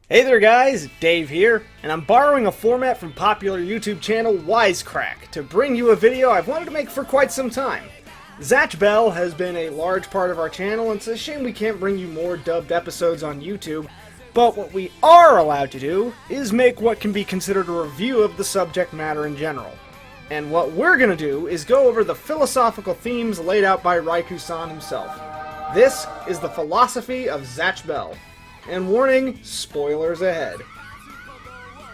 Hey there guys, Dave here, and I'm borrowing a format from popular YouTube channel Wisecrack to bring you a video I've wanted to make for quite some time. Zatch Bell has been a large part of our channel, and it's a shame we can't bring you more dubbed episodes on YouTube, but what we are allowed to do is make what can be considered a review of the subject matter in general. And what we're gonna do is go over the philosophical themes laid out by Raikou-san himself. This is the philosophy of Zatch Bell. And warning, spoilers ahead.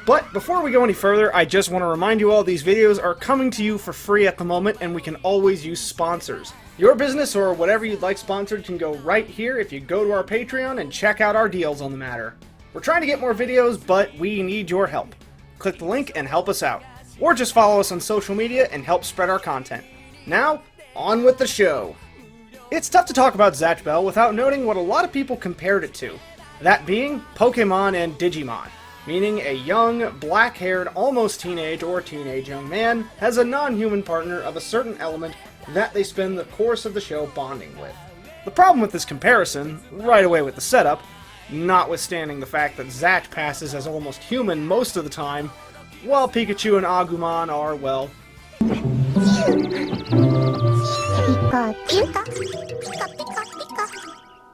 But before we go any further, I just want to remind you all these videos are coming to you for free at the moment, and we can always use sponsors. Your business or whatever you'd like sponsored can go right here if you go to our Patreon and check out our deals on the matter. We're trying to get more videos, but we need your help. Click the link and help us out. Or just follow us on social media and help spread our content. Now, on with the show. It's tough to talk about Zatch Bell without noting what a lot of people compared it to. That being Pokemon and Digimon, meaning a young, black-haired, almost teenage or teenage young man has a non-human partner of a certain element that they spend the course of the show bonding with. The problem with this comparison, right away with the setup, notwithstanding the fact that Zatch passes as almost human most of the time, while Pikachu and Agumon are, well,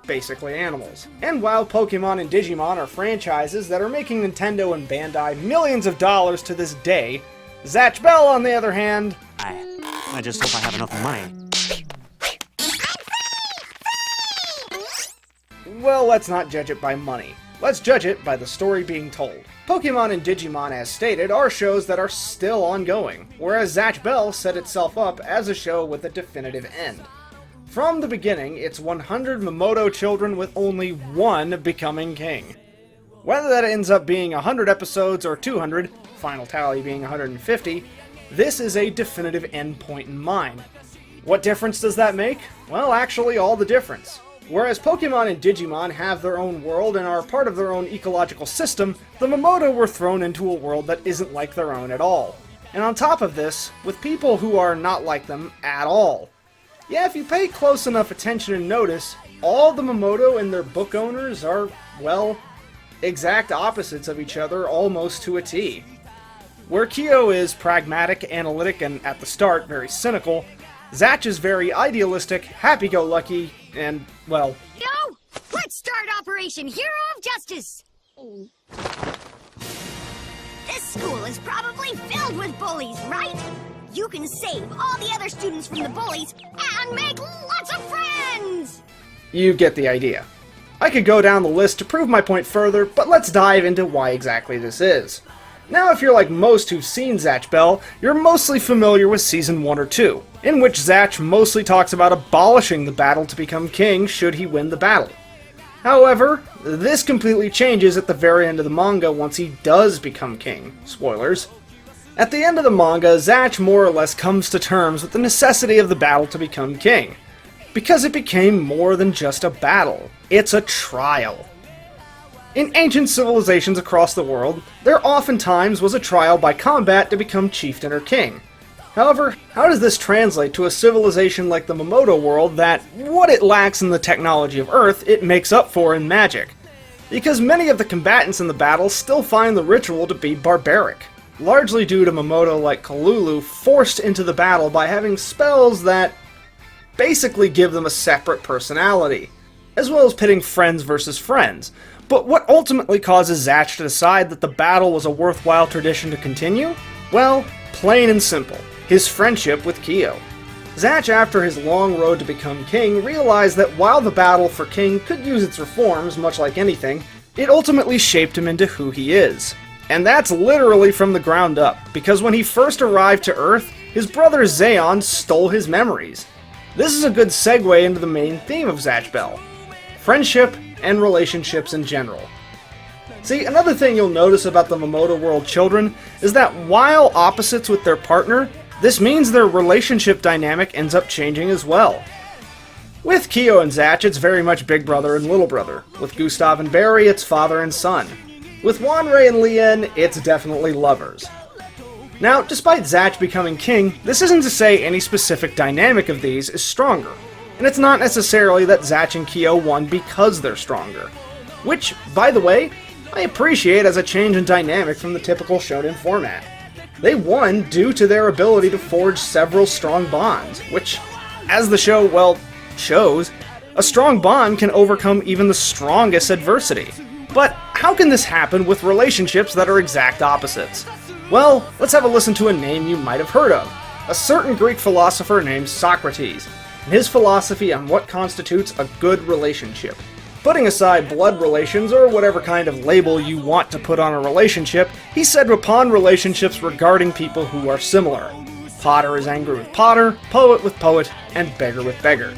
basically animals. And while Pokemon and Digimon are franchises that are making Nintendo and Bandai millions of dollars to this day, Zatch Bell, on the other hand, I just hope I have enough money. well, let's not judge it by money. Let's judge it by the story being told. Pokemon and Digimon, as stated, are shows that are still ongoing, whereas Zatch Bell set itself up as a show with a definitive end. From the beginning, it's 100 Mamoto children with only one becoming king. Whether that ends up being 100 episodes or 200, final tally being 150, this is a definitive endpoint in mind. What difference does that make? Well, actually all the difference. Whereas Pokemon and Digimon have their own world and are part of their own ecological system, the Mamoto were thrown into a world that isn't like their own at all. And on top of this, with people who are not like them at all. Yeah, if you pay close enough attention and notice, all the Mamoto and their book owners are, well, exact opposites of each other almost to a T. Where Kyo is pragmatic, analytic, and at the start very cynical, Zatch is very idealistic, happy-go-lucky, and, well... Yo! Let's start Operation Hero of Justice! This school is probably filled with bullies, right? You can save all the other students from the bullies and make lots of friends! You get the idea. I could go down the list to prove my point further, but let's dive into why exactly this is. Now, if you're like most who've seen Zatch Bell, you're mostly familiar with Season 1 or 2, in which Zatch mostly talks about abolishing the battle to become king should he win the battle. However, this completely changes at the very end of the manga once he does become king. Spoilers. At the end of the manga, Zatch more or less comes to terms with the necessity of the battle to become king, because it became more than just a battle. It's a trial. In ancient civilizations across the world, there oftentimes was a trial by combat to become chieftain or king. However, how does this translate to a civilization like the Mamoto world that, what it lacks in the technology of Earth, it makes up for in magic? Because many of the combatants in the battle still find the ritual to be barbaric. Largely due to Mamoto like Kalulu forced into the battle by having spells that basically give them a separate personality, as well as pitting friends versus friends. But what ultimately causes Zatch to decide that the battle was a worthwhile tradition to continue? Well, plain and simple, his friendship with Kyo. Zatch, after his long road to become king, realized that while the battle for king could use its reforms, much like anything, it ultimately shaped him into who he is. And that's literally from the ground up, because when he first arrived to Earth, his brother Zayon stole his memories. This is a good segue into the main theme of Zatch Bell: friendship and relationships in general. See, another thing you'll notice about the Mamoto world children is that while opposites with their partner, this means their relationship dynamic ends up changing as well. With Kyo and Zatch, it's very much big brother and little brother. With Gustav and Barry, it's father and son. With Wanrei and Lien, it's definitely lovers. Now, despite Zatch becoming king, this isn't to say any specific dynamic of these is stronger. And it's not necessarily that Zatch and Kyo won because they're stronger. Which, by the way, I appreciate as a change in dynamic from the typical shonen format. They won due to their ability to forge several strong bonds, which, as the show, well, shows, a strong bond can overcome even the strongest adversity. But how can this happen with relationships that are exact opposites? Well, let's have a listen to a name you might have heard of. A certain Greek philosopher named Socrates, and his philosophy on what constitutes a good relationship. Putting aside blood relations or whatever kind of label you want to put on a relationship, he said upon relationships regarding people who are similar. Potter is angry with Potter, poet with poet, and beggar with beggar.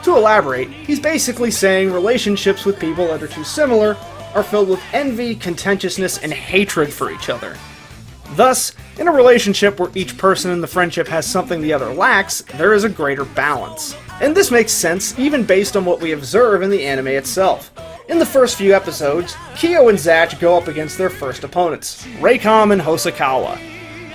To elaborate, he's basically saying relationships with people that are too similar are filled with envy, contentiousness, and hatred for each other. Thus, in a relationship where each person in the friendship has something the other lacks, there is a greater balance. And this makes sense even based on what we observe in the anime itself. In the first few episodes, Kyo and Zatch go up against their first opponents, Raycom and Hosokawa.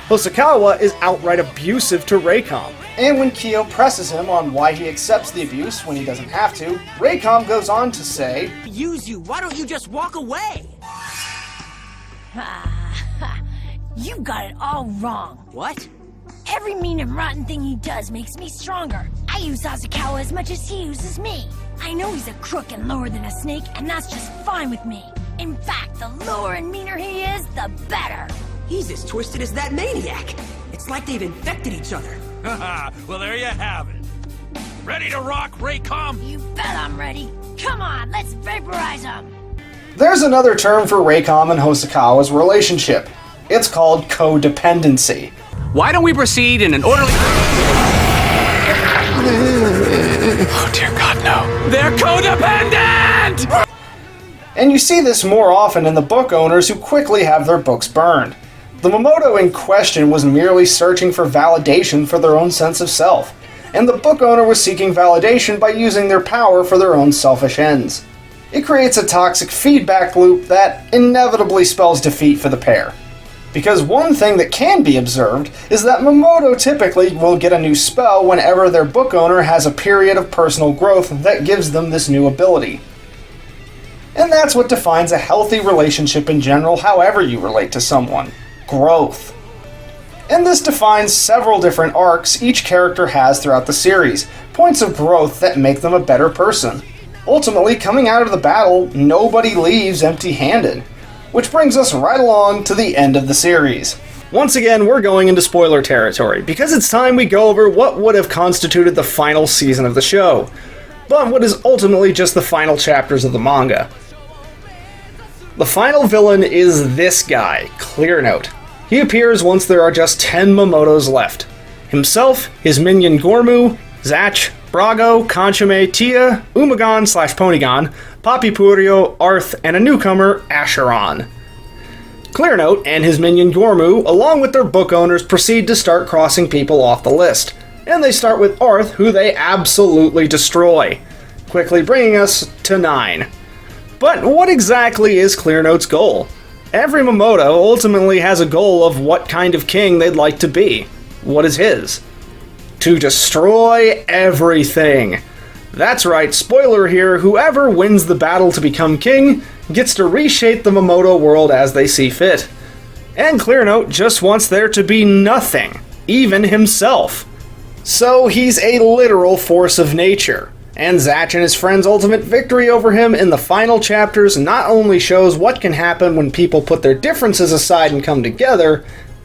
Hosokawa is outright abusive to Raycom, and when Kyo presses him on why he accepts the abuse when he doesn't have to, Raycom goes on to say, Use you, why don't you just walk away? You got it all wrong. What? Every mean and rotten thing he does makes me stronger. I use Sasukawa as much as he uses me. I know he's a crook and lower than a snake, and that's just fine with me. In fact, the lower and meaner he is, the better. He's as twisted as that maniac. It's like they've infected each other. Haha, well there you have it. Ready to rock, Raycom? You bet I'm ready. Come on, let's vaporize him. There's another term for Raycom and Hosokawa's relationship. It's called codependency. Why don't we proceed in an orderly... Oh dear God, no. They're codependent! And you see this more often in the book owners who quickly have their books burned. The Momoto in question was merely searching for validation for their own sense of self, and the book owner was seeking validation by using their power for their own selfish ends. It creates a toxic feedback loop that inevitably spells defeat for the pair. Because one thing that can be observed is that Momoto typically will get a new spell whenever their book owner has a period of personal growth that gives them this new ability. And that's what defines a healthy relationship in general, however you relate to someone. Growth. And this defines several different arcs each character has throughout the series, points of growth that make them a better person. Ultimately, coming out of the battle, nobody leaves empty-handed. Which brings us right along to the end of the series. Once again, we're going into spoiler territory, because it's time we go over what would have constituted the final season of the show, but what is ultimately just the final chapters of the manga. The final villain is this guy, Clearnote. He appears once there are just 10 Momotos left. Himself, his minion Gormu, Zatch, Brago, Conchime, Tia, Umagon/Ponygon, Papi Purio, Arth, and a newcomer, Acheron. Clearnote and his minion Gormu, along with their book owners, proceed to start crossing people off the list. And they start with Arth, who they absolutely destroy, quickly bringing us to 9. But what exactly is Clearnote's goal? Every Momoto ultimately has a goal of what kind of king they'd like to be. What is his? To destroy everything. That's right, spoiler here, whoever wins the battle to become king gets to reshape the Momoto world as they see fit. And Clearnote just wants there to be nothing, even himself. So he's a literal force of nature. And Zatch and his friends' ultimate victory over him in the final chapters not only shows what can happen when people put their differences aside and come together,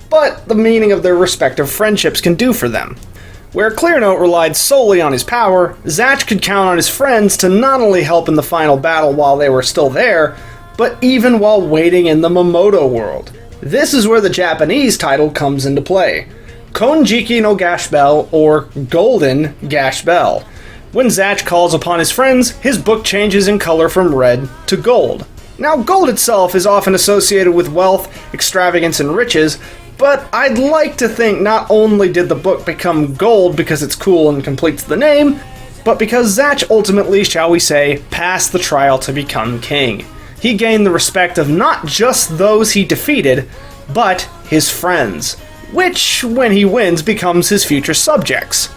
but the meaning of their respective friendships can do for them. Where Clearnote relied solely on his power, Zatch could count on his friends to not only help in the final battle while they were still there, but even while waiting in the Momoto world. This is where the Japanese title comes into play. Konjiki no Gash Bell, or Golden Gash Bell. When Zatch calls upon his friends, his book changes in color from red to gold. Now, gold itself is often associated with wealth, extravagance, and riches, but I'd like to think not only did the book become gold because it's cool and completes the name, but because Zatch ultimately, shall we say, passed the trial to become king. He gained the respect of not just those he defeated, but his friends, which, when he wins, becomes his future subjects.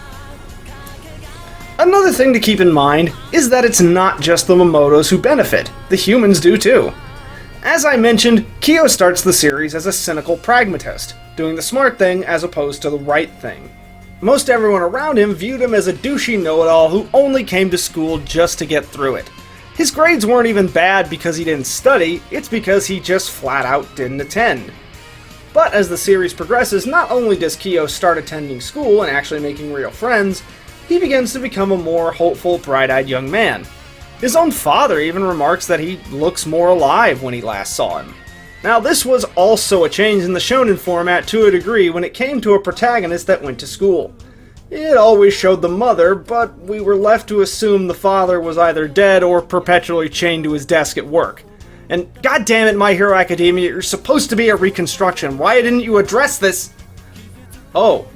Another thing to keep in mind is that it's not just the Momotos who benefit, the humans do too. As I mentioned, Kyo starts the series as a cynical pragmatist, doing the smart thing as opposed to the right thing. Most everyone around him viewed him as a douchey know-it-all who only came to school just to get through it. His grades weren't even bad because he didn't study, it's because he just flat out didn't attend. But as the series progresses, not only does Kyo start attending school and actually making real friends, he begins to become a more hopeful, bright-eyed young man. His own father even remarks that he looks more alive when he last saw him. Now, this was also a change in the shonen format to a degree when it came to a protagonist that went to school. It always showed the mother, but we were left to assume the father was either dead or perpetually chained to his desk at work. And goddammit, My Hero Academia, you're supposed to be a reconstruction. Why didn't you address this? Oh,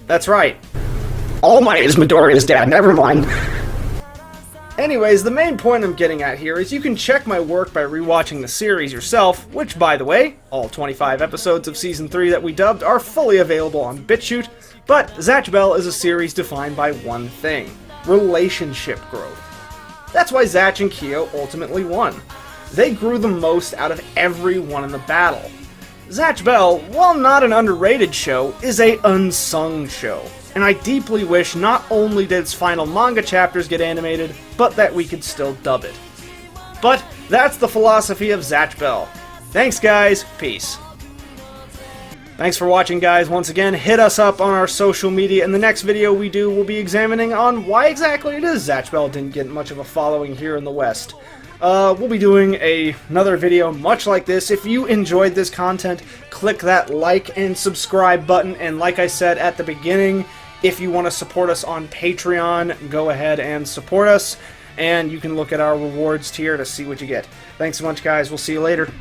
that's right. All Might is Midoriya's dad, never mind. Anyways, the main point I'm getting at here is you can check my work by rewatching the series yourself, which, by the way, all 25 episodes of Season 3 that we dubbed are fully available on BitChute, but Zatch Bell is a series defined by one thing: relationship growth. That's why Zatch and Kyo ultimately won. They grew the most out of everyone in the battle. Zatch Bell, while not an underrated show, is a unsung show, and I deeply wish not only did its final manga chapters get animated, but that we could still dub it. But that's the philosophy of Zatch Bell. Thanks guys, peace. Thanks for watching guys. Once again, hit us up on our social media. In the next video we do, we'll be examining on why exactly it is Zatch Bell didn't get much of a following here in the West. We'll be doing another video much like this. If you enjoyed this content, click that like and subscribe button, and like I said at the beginning, if you want to support us on Patreon, go ahead and support us, and you can look at our rewards tier to see what you get. Thanks so much guys, we'll see you later.